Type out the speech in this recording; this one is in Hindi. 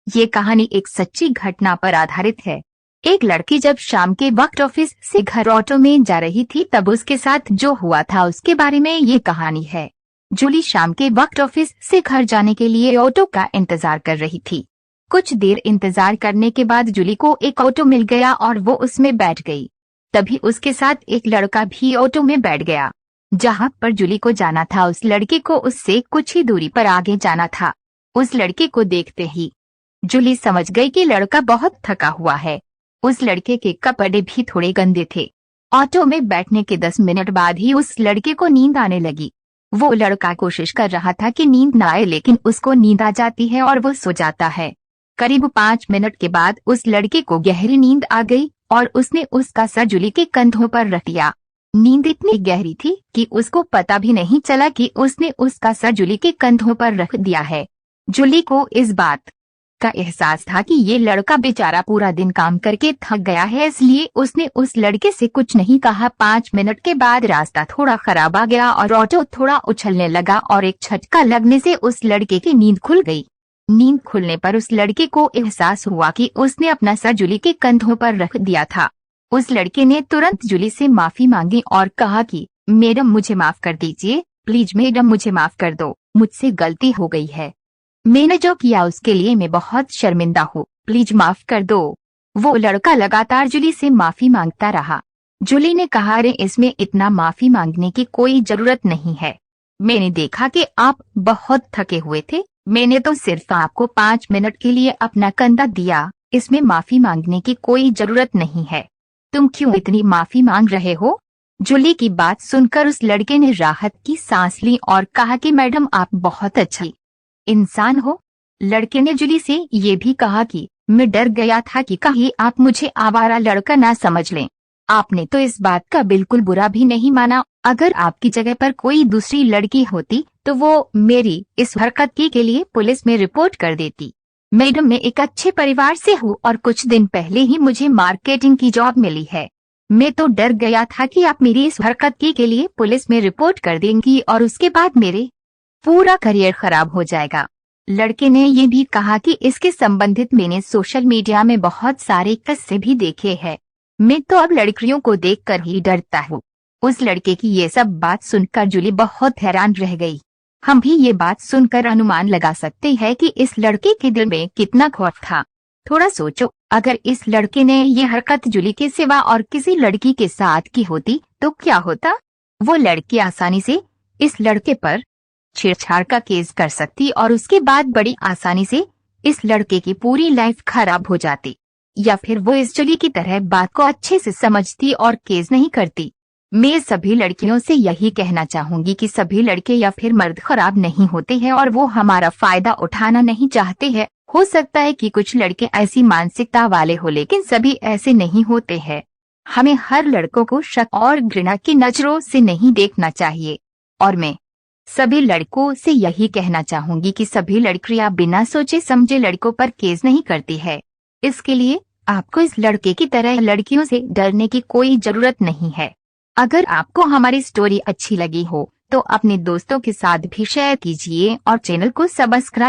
ये कहानी एक सच्ची घटना पर आधारित है। एक लड़की जब शाम के वक्त ऑफिस से घर ऑटो में जा रही थी, तब उसके साथ जो हुआ था उसके बारे में ये कहानी है। जूली शाम के वक्त ऑफिस से घर जाने के लिए ऑटो का इंतजार कर रही थी। कुछ देर इंतजार करने के बाद जूली को एक ऑटो मिल गया और वो उसमें बैठ गई। तभी उसके साथ एक लड़का भी ऑटो में बैठ गया। जहाँ पर जूली को जाना था, उस लड़के को उससे कुछ ही दूरी पर आगे जाना था। उस लड़के को देखते ही जूली समझ गई कि लड़का बहुत थका हुआ है। उस लड़के के कपड़े भी थोड़े गंदे थे। ऑटो में बैठने के 10 मिनट बाद ही उस लड़के को नींद आने लगी। वो लड़का कोशिश कर रहा था कि नींद न आए, लेकिन उसको नींद आ जाती है और वो सो जाता है। करीब 5 मिनट के बाद उस लड़के को गहरी नींद आ गई और उसने उसका सर जूली के कंधों पर रख दिया। नींद इतनी गहरी थी कि उसको पता भी नहीं चला कि उसने उसका सर जूली के कंधों पर रख दिया है। जूली को इस बात का एहसास था कि ये लड़का बेचारा पूरा दिन काम करके थक गया है, इसलिए उसने उस लड़के से कुछ नहीं कहा। 5 मिनट के बाद रास्ता थोड़ा खराब आ गया और ऑटो थोड़ा उछलने लगा और एक झटका लगने से उस लड़के की नींद खुल गई। नींद खुलने पर उस लड़के को एहसास हुआ कि उसने अपना सर जूली के कंधों पर रख दिया था। उस लड़के ने तुरंत जूली से माफी मांगी और कहा कि मैडम, मुझे माफ कर दीजिए, प्लीज मैडम, मुझे माफ कर दो, मुझसे गलती हो गई है। मैंने जो किया उसके लिए मैं बहुत शर्मिंदा हूँ, प्लीज माफ कर दो। वो लड़का लगातार जूली से माफी मांगता रहा। जूली ने कहा, अरे इसमें इतना माफी मांगने की कोई जरूरत नहीं है। मैंने देखा कि आप बहुत थके हुए थे, मैंने तो सिर्फ आपको 5 मिनट के लिए अपना कंधा दिया, इसमें माफी मांगने की कोई जरूरत नहीं है। तुम क्यों इतनी माफी मांग रहे हो? जूली की बात सुनकर उस लड़के ने राहत की सांस ली और कहा कि मैडम, आप बहुत अच्छी इंसान हो। लड़के ने जूली से ये भी कहा कि मैं डर गया था कि कहीं आप मुझे आवारा लड़का ना समझ लें। आपने तो इस बात का बिल्कुल बुरा भी नहीं माना। अगर आपकी जगह पर कोई दूसरी लड़की होती तो वो मेरी इस हरकत के लिए पुलिस में रिपोर्ट कर देती। मैडम, मैं एक अच्छे परिवार से हूँ और कुछ दिन पहले ही मुझे मार्केटिंग की जॉब मिली है। मैं तो डर गया था कि आप मेरी इस हरकत के लिए पुलिस में रिपोर्ट कर देंगी और उसके बाद मेरे पूरा करियर खराब हो जाएगा। लड़के ने ये भी कहा कि इसके संबंधित मैंने सोशल मीडिया में बहुत सारे किस्से भी देखे हैं। मैं तो अब लड़कियों को देखकर ही डरता हूँ। उस लड़के की ये सब बात सुनकर जूली बहुत हैरान रह गई। हम भी ये बात सुनकर अनुमान लगा सकते हैं कि इस लड़के के दिल में कितना खौफ था। थोड़ा सोचो, अगर इस लड़के ने ये हरकत जूली के सिवा और किसी लड़की के साथ की होती तो क्या होता? वो लड़की आसानी से इस लड़के पर छेड़छाड़ का केस कर सकती और उसके बाद बड़ी आसानी से इस लड़के की पूरी लाइफ खराब हो जाती। या फिर वो इस जूली की तरह बात को अच्छे से समझती और केस नहीं करती। मैं सभी लड़कियों से यही कहना चाहूंगी कि सभी लड़के या फिर मर्द खराब नहीं होते हैं और वो हमारा फायदा उठाना नहीं चाहते हैं। हो सकता है कि कुछ लड़के ऐसी मानसिकता वाले हो, लेकिन सभी ऐसे नहीं होते हैं। हमें हर लड़कों को शक और घृणा की नजरों से नहीं देखना चाहिए। और मैं सभी लड़कों से यही कहना चाहूंगी कि सभी लड़कियां बिना सोचे समझे लड़कों पर केस नहीं करती है। इसके लिए आपको इस लड़के की तरह लड़कियों से डरने की कोई जरूरत नहीं है। अगर आपको हमारी स्टोरी अच्छी लगी हो तो अपने दोस्तों के साथ भी शेयर कीजिए और चैनल को सब्सक्राइब